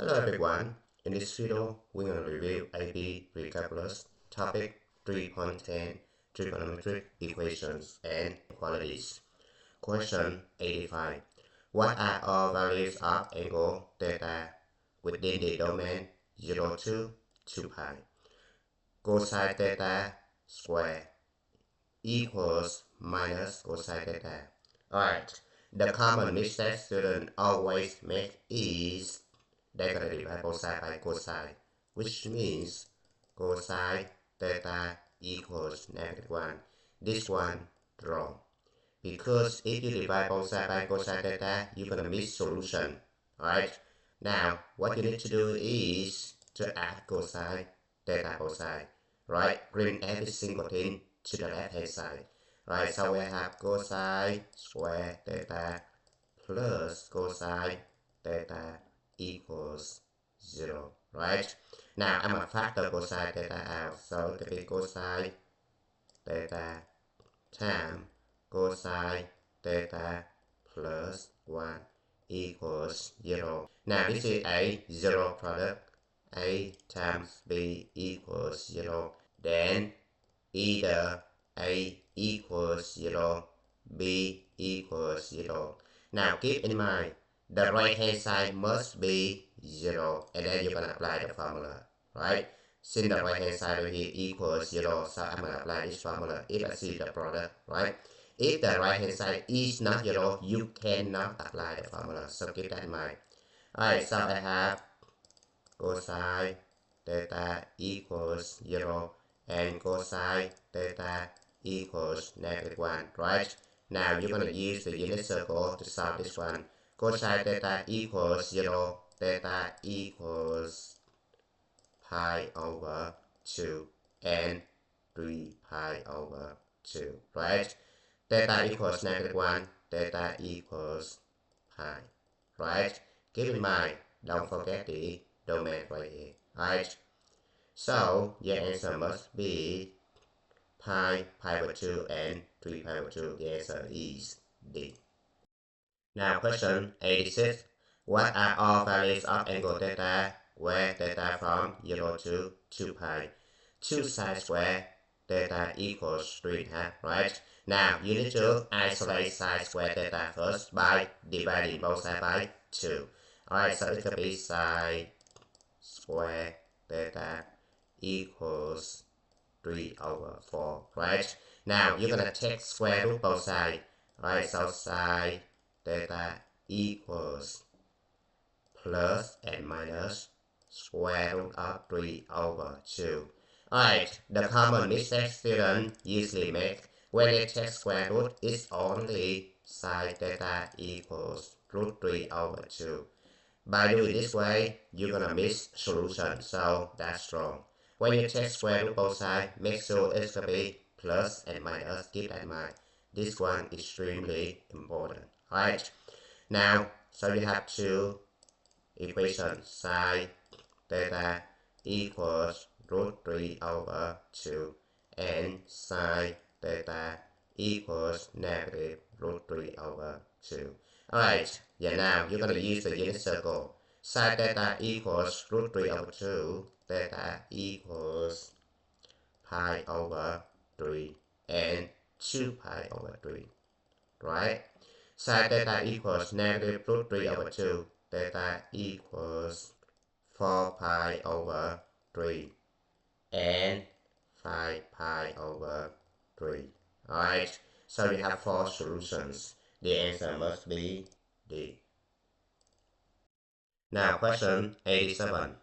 Hello everyone, in this video we're going to review AP Precalculus Topic 3.10 Trigonometric Equations and Inequalities. Question 85. What are all values of angle theta within the domain 0 to 2 pi? Cosine theta square equals minus cosine theta. Alright, the common mistake students always make is they're going to divide both sides by cosine, which means cosine theta equals -1. This one wrong. Because if you divide both sides by cosine theta, you're going to miss solution. Alright? Now, what you need to do is to add cosine theta both sides. Right? Bring every single thing to the left hand side. Right? So we have cosine square theta plus cosine theta equals 0, right? Now I'm gonna factor cosine theta out, so it could be cosine theta times cosine theta plus 1 equals 0. Now this is a 0 product. A times B equals 0. Then either A equals 0, B equals 0. Now keep in mind, the right hand side must be 0, and then you're going to apply the formula, right? Since the right hand side over here equals 0, so I'm going to apply this formula if I see the product, right? If the right hand side is not 0, you cannot apply the formula, so keep that in mind. Alright, so I have cosine theta equals 0 and cosine theta equals -1, right? Now you're going to use the unit circle to solve this one. Cosine theta equals 0, theta equals pi over 2 and 3 pi over 2, right? Theta equals -1, theta equals pi, right? Keep in mind, don't forget the domain right here, right? So your answer must be pi over 2 and 3 pi over 2. The answer is D. Now question 86. What are all values of angle theta where theta from 0 to 2 pi? 2 sine square theta equals 3.5, right? Now you need to isolate sine square theta first by dividing both sides by 2. Alright, so it could be sine square theta equals 3 over 4, right? Now you're going to take square root both sides, right? So sine theta equals plus and minus square root of 3 over 2. Alright, the common mistake students usually make when they take square root is only sine theta equals root 3 over 2. By doing this way, you're gonna miss solution, so that's wrong. When you take square root both sides, make sure it's gonna be plus and minus. Keep that in mind. This one is extremely important. Alright. Now, so you have two equations. Sine theta equals root 3 over 2 and sine theta equals negative root 3 over 2. Alright, yeah, now you're going to use the unit circle. Sine theta equals root 3 over 2, theta equals pi over 3 and 2 pi over 3, right? Sine theta equals negative root 3 over 2, theta equals 4 pi over 3 and 5 pi over 3. Alright, so we have 4 solutions. The answer must be D. Now question 87.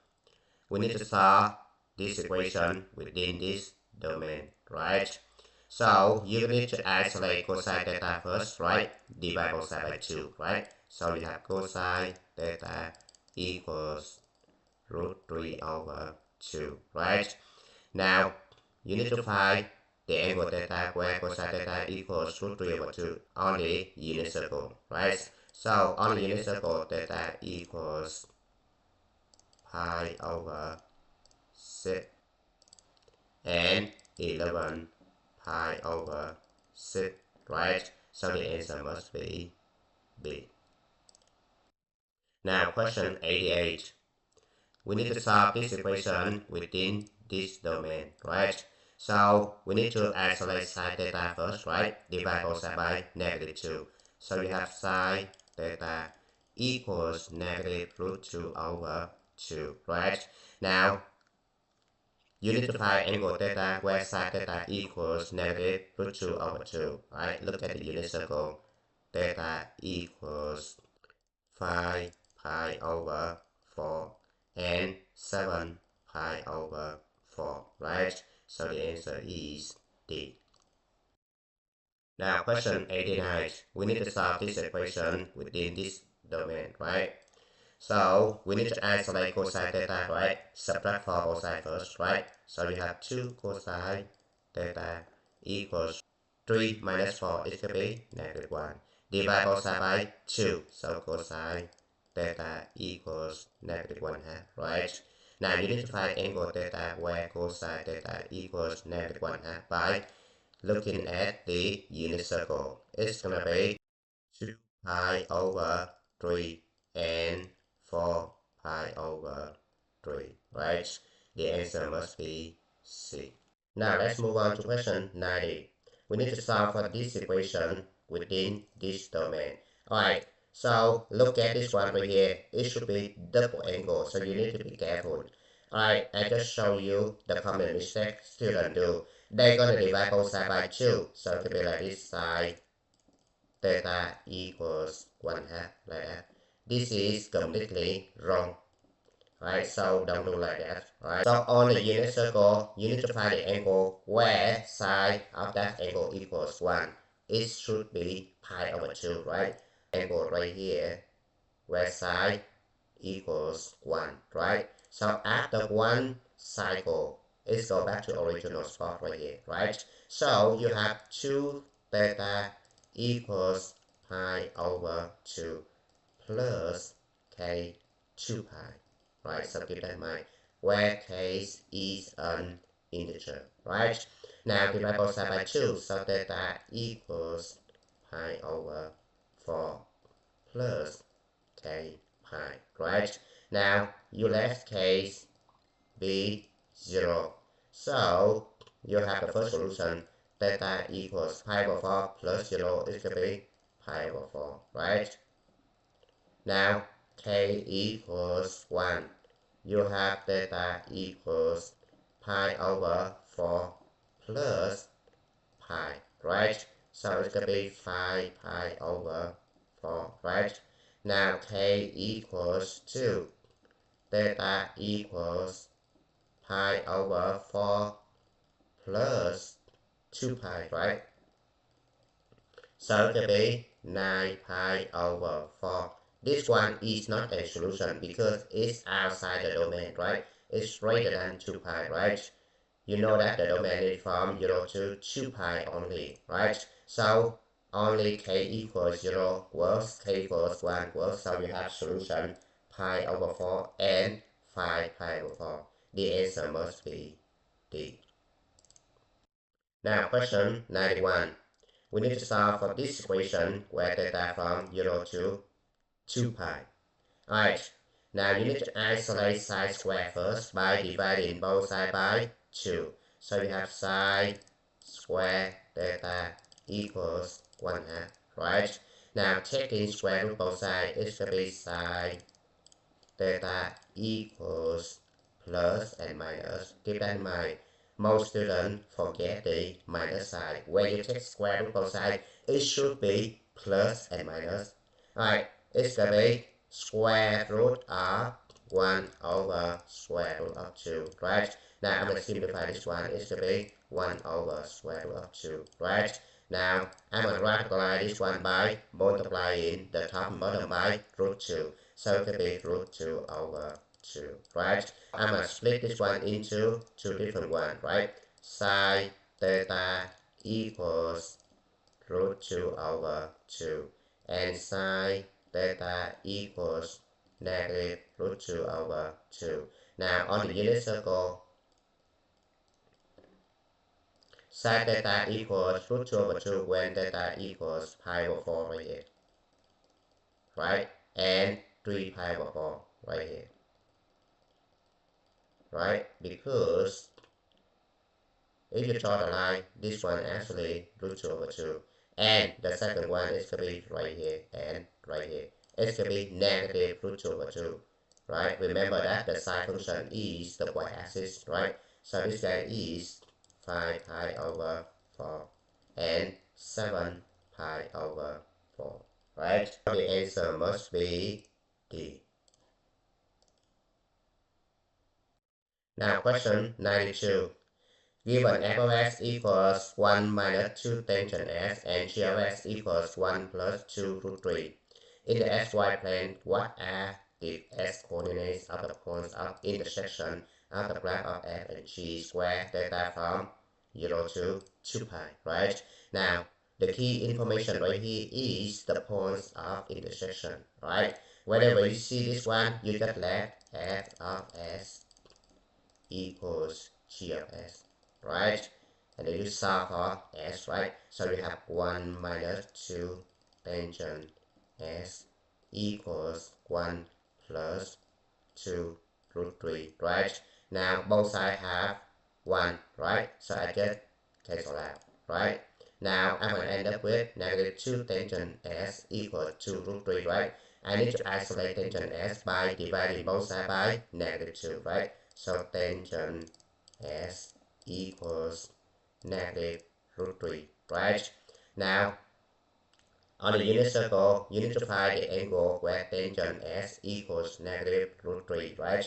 We need to solve this equation within this domain, right? So you need to isolate cosine theta first, right? Divide both sides by 2, right? So we have cosine theta equals root 3 over 2, right? Now you need to find the angle theta where cosine theta equals root 3 over 2 on the unit circle, right? So on the unit circle, theta equals pi over 6 and 11 pi over 6, right? So the answer must be B. Now question 88. we need to solve this equation within this domain, right? So we need to isolate sine theta first, right? Divide both sides by -2. So you have sine theta equals -√2 over 2, right? Now you need to find angle theta where sine theta equals -√2 over 2, right? Look at the unit circle. Theta equals 5 pi over 4 and 7 pi over 4, right? So the answer is D. Now question 89. We need to solve this equation within this domain, right? So we need to isolate cosine theta, right? Subtract 4 cosine first, right? So you have 2 cosine theta equals 3 minus 4 is going to be -1. Divide both sides by 2. So cosine theta equals -1/2, right? Now you need to find angle theta where cosine theta equals -1/2 by looking at the unit circle. It's going to be 2 pi over 3 and 4 pi over 3, right? The answer must be C. Now let's move on to question 90. We need to solve for this equation within this domain. Alright, so look at this one right here. It should be double angle, so you need to be careful. Alright, I just show you the common mistake students do. They're gonna divide both sides by 2, so it could be like this side theta equals 1/2, like that. This is completely wrong, right? So don't do like that, right? So on the unit circle, you need to find the angle where side of that angle equals 1. It should be pi over 2, right? Angle right here where side equals 1, right? So after one cycle, it's go back to original spot right here, right? So you have 2 theta equals pi over 2 plus k 2 pi, right? So keep that in mind, where k is an integer, right? Now divide both sides by 2, so theta equals pi over 4 plus k pi, right? Now you left case be 0. So you have the first solution, theta equals pi over 4 plus 0 is going to be pi over 4, right? Now k equals 1. You have theta equals pi over 4 plus pi, right? So it's going to be 5 pi over 4, right? Now k equals 2. Theta equals pi over 4 plus 2 pi, right? So it will be 9 pi over 4. This one is not a solution because it's outside the domain, right? It's greater than 2 pi, right? You know that the domain is from 0 to 2 pi only, right? So only k equals 0 works, k equals 1 works, so you have solution pi over 4 and 5 pi over 4. The answer must be D. Now question 91. We need to solve for this equation where theta from 0 to 2 pi. Alright, now you need to isolate sine square first by dividing both sides by 2. So you have sine square theta equals 1/2, right? Now taking square root both sides, it's going to be sine theta equals plus and minus. Keep that in mind. Most students forget the minus sign. When you take square root both sides, it should be plus and minus. Alright, it's going to be square root of 1 over square root of 2, right? Now I'm going to simplify this one. It's going to be 1 over square root of 2, right? Now I'm going to multiply this one by multiplying the top and bottom by root 2. So it could be root 2 over 2, right? I'm going to split this one into two different ones, right? Sine theta equals root 2 over 2. And sine theta equals negative root 2 over 2. Now on the unit circle, sine theta equals root 2 over 2 when theta equals pi over 4 right here, right? And 3 pi over 4 right here. right? Because if you draw the line, this one actually root 2 over 2. And the second one is going to be right here and right here. It's going to be negative root 2 over 2, right? Remember that the sine function is the y-axis, right? So this guy is 5 pi over 4 and 7 pi over 4, right? So the answer must be D. Now question 92. Given f of x equals 1 minus 2 tangent s and g of x equals 1 plus 2 root 3. In the xy plane, what are the x coordinates of the points of intersection of the graph of f and g square theta from 0 to 2 pi, right? Now, the key information right here is the points of intersection, right? Whenever you see this one, you just let f of s equals g of s, right? And then you solve for s, right? So you have 1 minus 2 tangent s equals 1 plus 2 root 3, right? Now both sides have 1, right? So I just cancel out, right? Now I'm going to end up with negative 2 tangent s equals 2 root 3, right? I need to isolate tangent s by dividing both sides by negative 2, right? So tangent s equals negative root 3, right? Now, on the unit circle, you need to find the angle where tangent s equals negative root 3, right?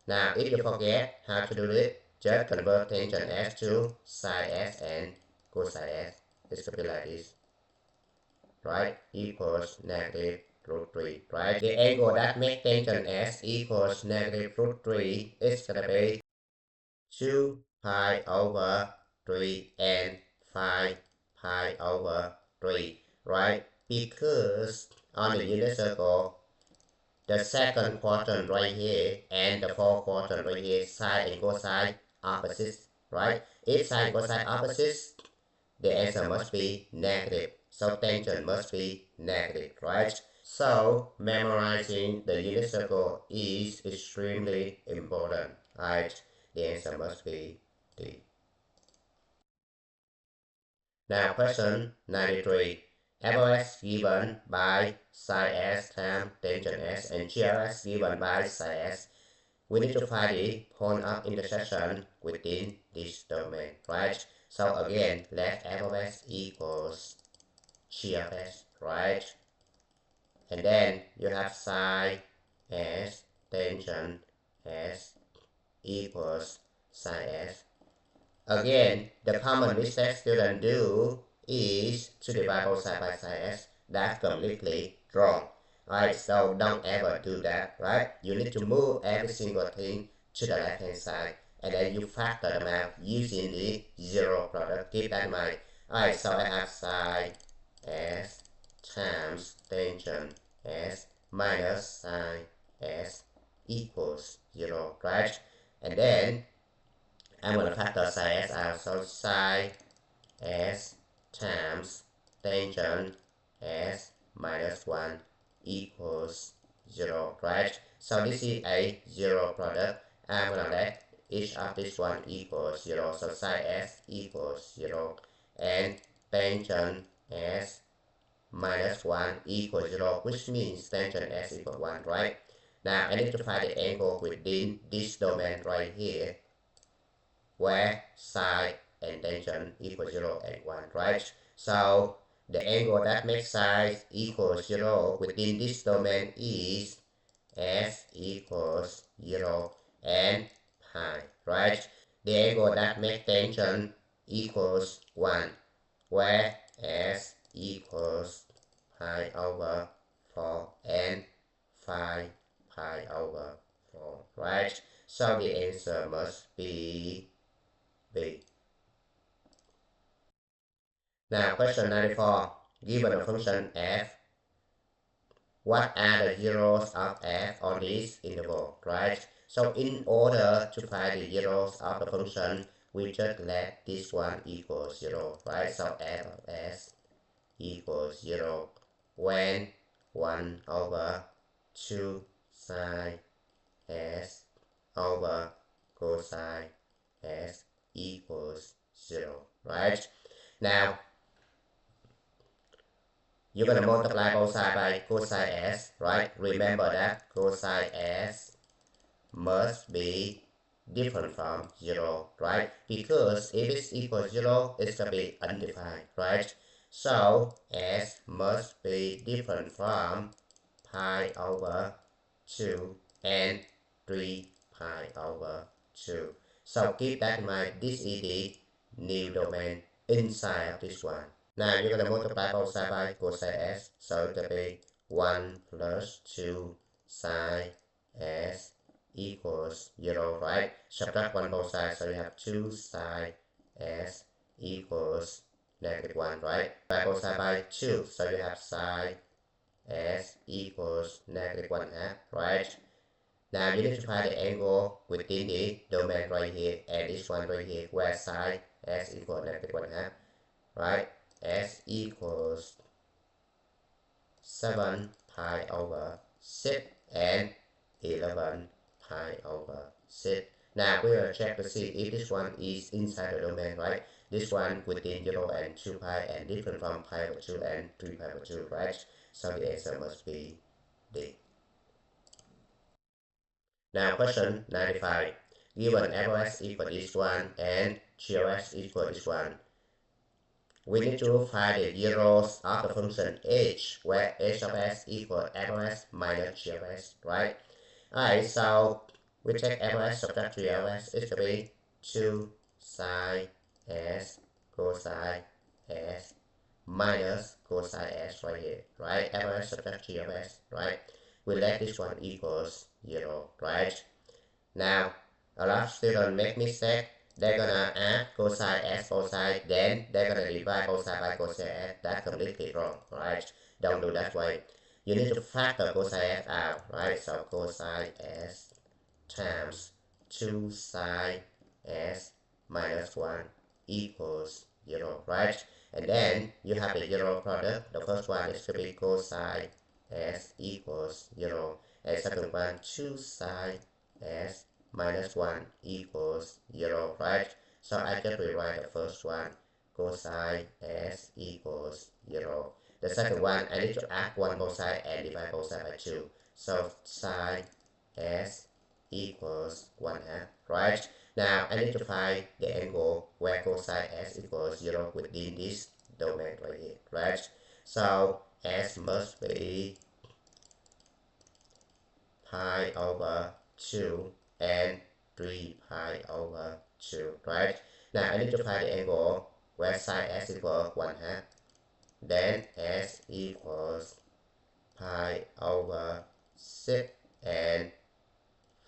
Now, if you forget how to do it, just convert tangent s to sine s and cosine s. It's going to be like this, right? Equals negative root 3, right? The angle that makes tangent s equals negative root 3 is going to be 2 pi over 3 and 5 pi over 3, right? Because on the unit circle, the second quadrant right here and the fourth quadrant right here, sine and cosine opposites, right? If sine and cosine opposites, the answer must be negative. So tangent must be negative, right? So memorizing the unit circle is extremely important, right? The answer must be D. Now question 93. f(x) given by sine s times tangent s and g(x) given by sine s. We need to find the point of intersection within this domain, right? So again, let f(x) equals g(x), right? And then you have sine s tangent s equals sine s. Again, the common mistake students do is to divide both sides by sine s. That's completely wrong. Right, so don't ever do that, right? You need to move every single thing to the left hand side and then you factor them out using the zero product. Keep that in mind. Alright, so I have sine s times tangent s minus sine s equals 0, right? And then I'm going to factor sine s out, so sine s times tangent s minus 1 equals 0, right? So this is a 0 product. I'm going to let each of this one equals 0, so sine s equals 0, and tangent s minus 1 equals 0, which means tangent s equals 1, right? Now I need to find the angle within this domain right here, where sine and tangent equals 0 and 1, right? So the angle that makes sine equals 0 within this domain is s equals 0 and pi, right? The angle that makes tangent equals 1, where s equals pi over 4 and 5 pi over 4, right? So the answer must be B. Now question 94. Given a function f, what are the zeros of f on this interval, right? So in order to find the zeros of the function, we just let this one equal 0, right? So f of s equals 0 when 1 over 2 sine s over cosine s equals 0, right? Now, you're going to multiply both sides by cosine s, right? Remember that cosine s must be different from 0, right? Because if it's equal to 0, it's going to be undefined, right? So, s must be different from pi over 2 and 3 pi over 2. So keep that in mind, this is the new domain inside of this one. Now you're going to multiply both sides by cosine s, so it will be 1 plus 2 sine s equals 0, right? Subtract 1 both sides, so you have 2 sine s equals -1, right? By both sides by 2, so you have sine s equals -1/2, right? Now you need to find the angle within the domain right here and this one right here where sine s equals -1/2, right? S equals 7 pi over 6 and 11 pi over 6. Now we're going to check to see if this one is inside the domain, right? This one within 0 and 2 pi and different from pi over 2 and 3 pi over 2, right? So the answer must be D. Now question 95. Given fs equal this one and gos equal this one, we need to find the zeros of the function h, where h of s equals fs minus gos, right? Alright, so we take fs subtract 3ls, it's going to be 2 sine s cosine s minus cosine s right here, right? fs subtract 3ls, right? We let this one equals 0, right? Now, a lot of students make mistake. They're gonna add cosine s both sides, then they're gonna divide both sides by cosine s. That's completely wrong, right? Don't do that way. You need to factor cosine s out, right? So cosine s times 2 sine s minus 1 equals 0, right? And then you have the 0 product. The first one is to be cosine s equals 0. And second one, 2 sine s minus 1 equals 0, right? So I just rewrite the first one, cosine s equals 0. The second one, I need to add 1 both sides and divide both sides by 2. So sine s equals 1/2, right? Now I need to find the angle where cosine s equals 0 within this domain right here, right? So s must be pi over 2 and 3 pi over 2, right? Now I need to find the angle where sine s equals 1/2. Then s equals pi over 6 and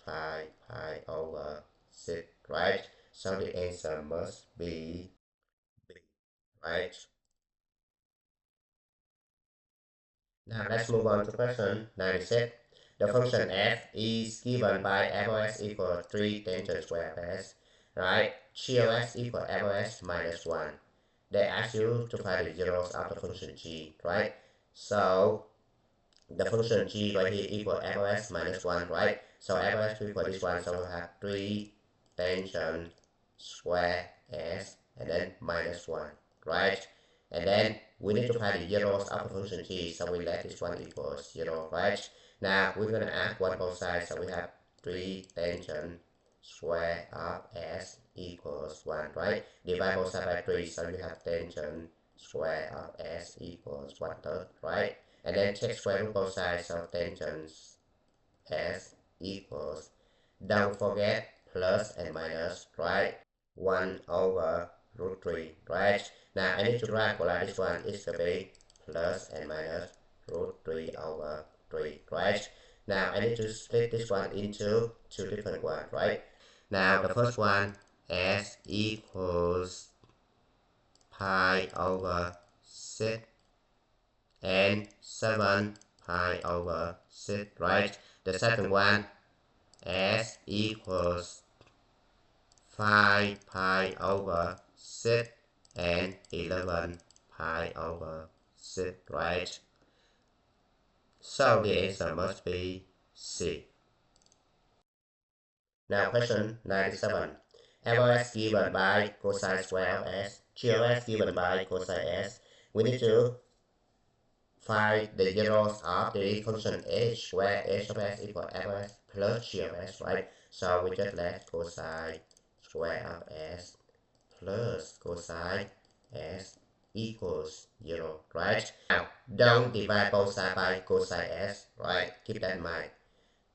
5 pi over 6, right? So the answer must be B, right? Now let's move on to question 96. The function f is given by fos equals 3 tangent square of s, right? Gos equals fos minus 1. They ask you to find the zeros of the function g, right? So the function g right here equals fos minus 1, right? So fos equals this one, so we have 3 tangent square s and then minus 1, right? And then we need to find the zeros of the function g, so we let this one equals 0, right? Now we're going to add 1 both sides, so we have 3 tangent square of s equals 1, right? Divide both sides by 3, so you have tangent square of s equals 1/3, right? And then take square root both sides, so tangent s equals, don't forget plus and minus, right? 1 over root 3, right? Now I need to calculate this one, it's going to be plus and minus root 3 over 3, right? Now I need to split this one into 2 different ones, right? Now the first one, s equals pi over 6 and 7 pi over 6, right? The second one, s equals 5 pi over 6 and 11 pi over 6, right? So the answer must be C. Now question 97. LS given by cosine square of s, GLS given by cosine s. We need to find the zeros of the function h, where h of s equal ls plus g of s, right? So we just let cosine square of s plus cosine s equals 0, right? Now, don't divide both sides by cosine s, right? Keep that in mind.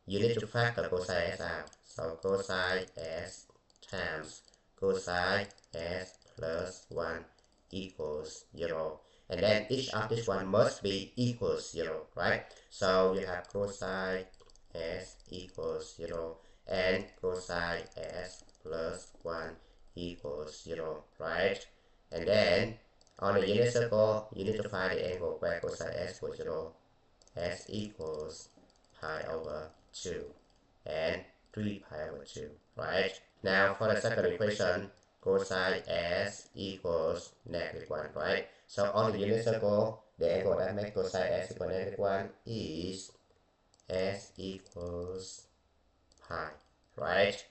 You need to factor cosine s out. So cosine s times cosine s plus 1 equals 0. And then each of this one must be equals 0, right? So you have cosine s equals 0 and cosine s plus 1 equals 0, right? And then on the unit circle, you need to find the angle where cosine s equals 0. S equals pi over 2 and 3 pi over 2, right? Now for the second equation, cosine s equals -1, right? So on the unit circle, the angle that makes cosine s equal -1 is s equals pi, right?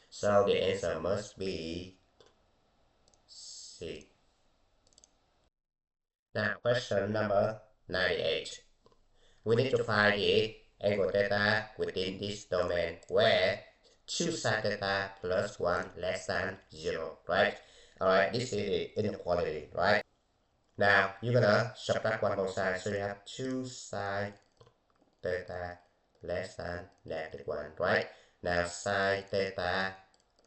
So the answer must be C. Now question number 98. We need to find the angle theta within this domain where 2 sine theta plus 1 less than 0, right? Alright, this is the inequality, right? Now, you're gonna subtract one both sides, so you have 2 sine theta less than -1, right? Now, sine theta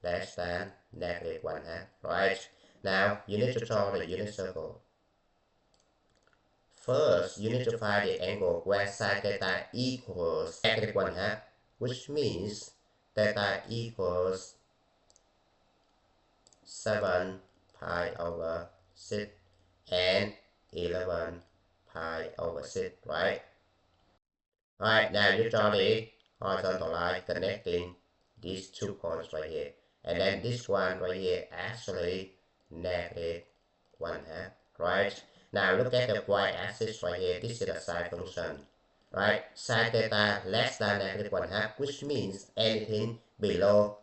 less than -1 half, right? Now, you need to draw the unit circle. First, you need to find the angle where sine theta equals -1 half, which means theta equals 7 pi over 6 and 11 pi over 6, right? Alright, now you draw the horizontal line connecting these 2 points right here. And then this one right here actually -1 half, right? Now look at the y-axis right here. This is the sine function, right? Sine theta less than -1 half, which means anything below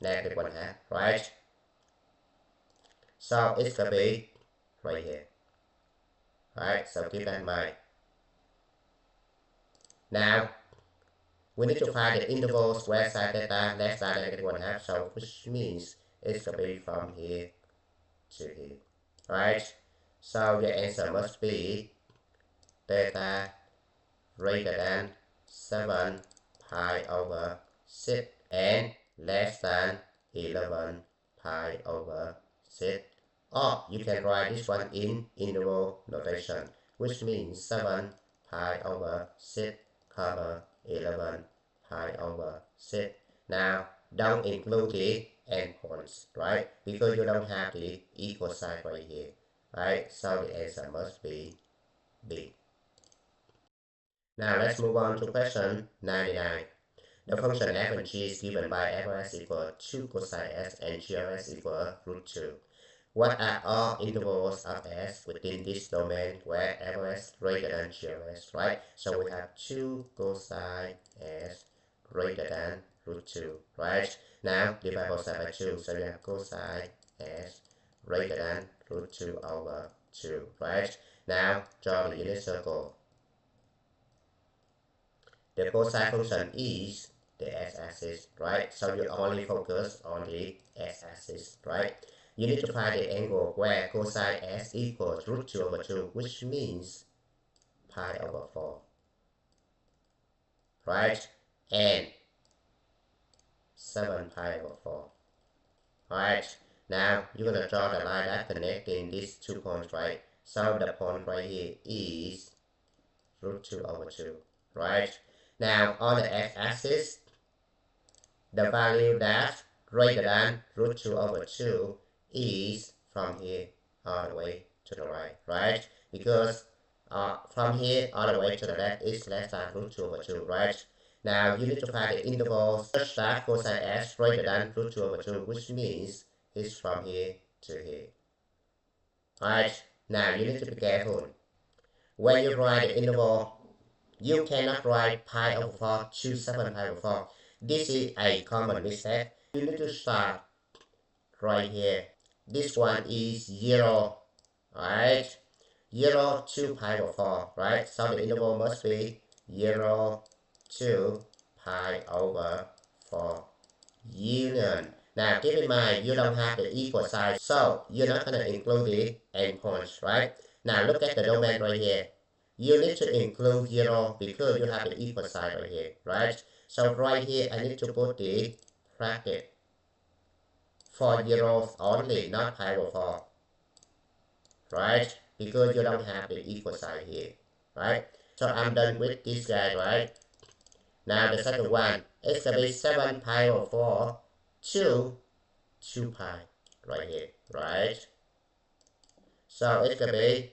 -1 half, right? So it's gonna be right here, right? So keep that in mind. Now we need to find the intervals where sine theta less than -1 half, so which means it's gonna be from here to here, right? So the answer must be theta greater than 7 pi over 6 and less than 11 pi over 6. Or you can write this one in interval notation, which means 7 pi over 6, 11 pi over 6. Now, don't include the endpoints, right? Because you don't have the equal sign right here, right? So the answer must be B. Now let's move on to question 99. The function f and g is given by fs equal 2 cosine s and grs equal √2. What are all intervals of s within this domain where fs greater than grs, right? So we have 2 cosine s greater than √2, right? Now divide both sides by 2, so you have cosine s greater than √2 over 2, right? Now draw the unit circle. The cosine function is the x-axis, right? So you only focus on the x-axis, right? You need to find the angle where cosine s equals √2 over 2, which means pi over 4, right? And 7 pi over 4, right? Now you're gonna draw the line that connecting these 2 points, right? So the point right here is √2 over 2, right? Now on the x-axis, the value that greater than √2 over 2 is from here all the way to the right, right? Because from here all the way to the left is less than √2 over 2, right? Now you need to find the interval such that cosine s greater than √2 over 2, which means it's from here to here. Alright, now you need to be careful. When you write the interval, you cannot write pi over 4 to 7 pi over 4, This is a common mistake. You need to start right here. This one is 0, right? 0 to pi over 4, right? So the interval must be 0 to pi over 4 union. Now keep in mind you don't have the equal sign, so you're not going to include the endpoints, right? Now look at the domain right here. You need to include 0 because you have the equal sign right here, right? So right here I need to put the bracket for zeros only, not pi over 4, right? Because you don't have the equal sign here, right? So I'm done with this guy, right? Now the second one, it's going to be 7 pi over 4 to 2 pi right here, right? So it's going to be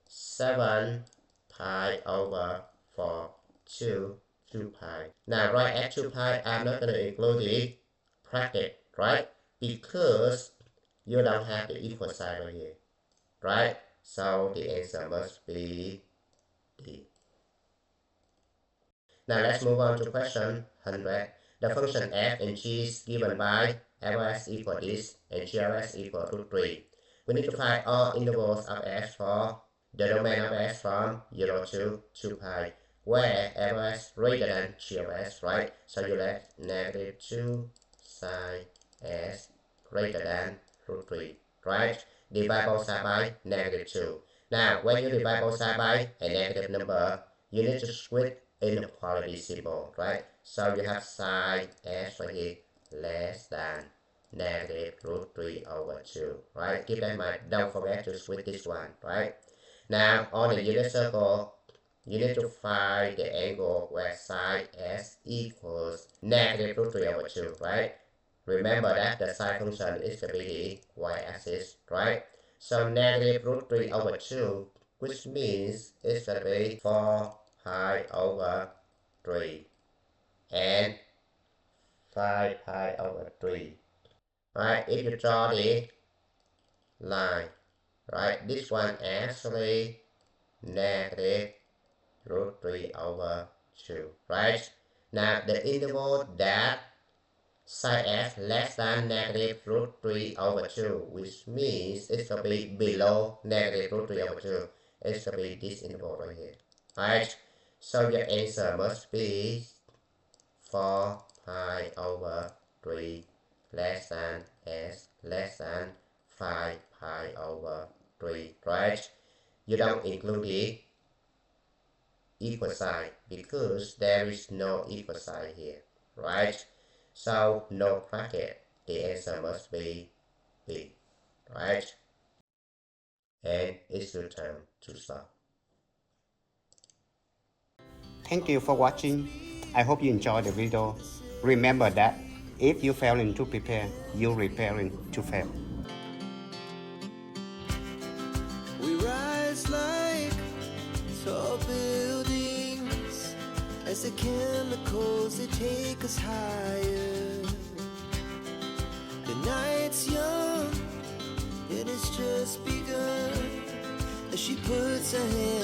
7 pi over 4 to 2 pi. Now right at 2 pi, I'm not going to include the bracket, right? Because you don't have the equal sign right here, right? So the answer must be D. Now let's move on to question 100. The function f and g is given by fs equal this and grs equal to 3. We need to find all intervals of s for the domain of s from 0 to 2 pi, where fs greater than grs, right? So you let negative 2 sine s greater than root 3, right? Divide both sides by negative 2. Now, when you divide both sides by a negative number, you need to switch inequality symbol, right? So you have sine s right here less than negative root 3 over 2, right? Keep that in mind. Don't forget to switch this one, right? Now, on the unit circle, you need to find the angle where sine s equals negative root 3 over 2, right? Remember that the sine function is going to be the y-axis, right? So negative root 3 over 2, which means it's going to be 4 pi over 3 and 5 pi over 3. Right, if you draw the line, right, this one actually negative root 3 over 2, right? Now the interval that sine s less than negative root 3 over 2, which means it's going to be below negative root 3 over 2. It's going to be this interval right here, right? So your answer must be 4 pi over 3 less than s less than 5 pi over 3, right? You don't include the equal sign because there is no equal sign here, right? So no bracket. The answer must be B, right? And it's your turn to stop. Thank you for watching. I hope you enjoyed the video. Remember that if you failing to prepare, you're preparing to fail. We rise like tall buildings as the chemicals, they take us higher. The night's young and it's just begun as she puts her hand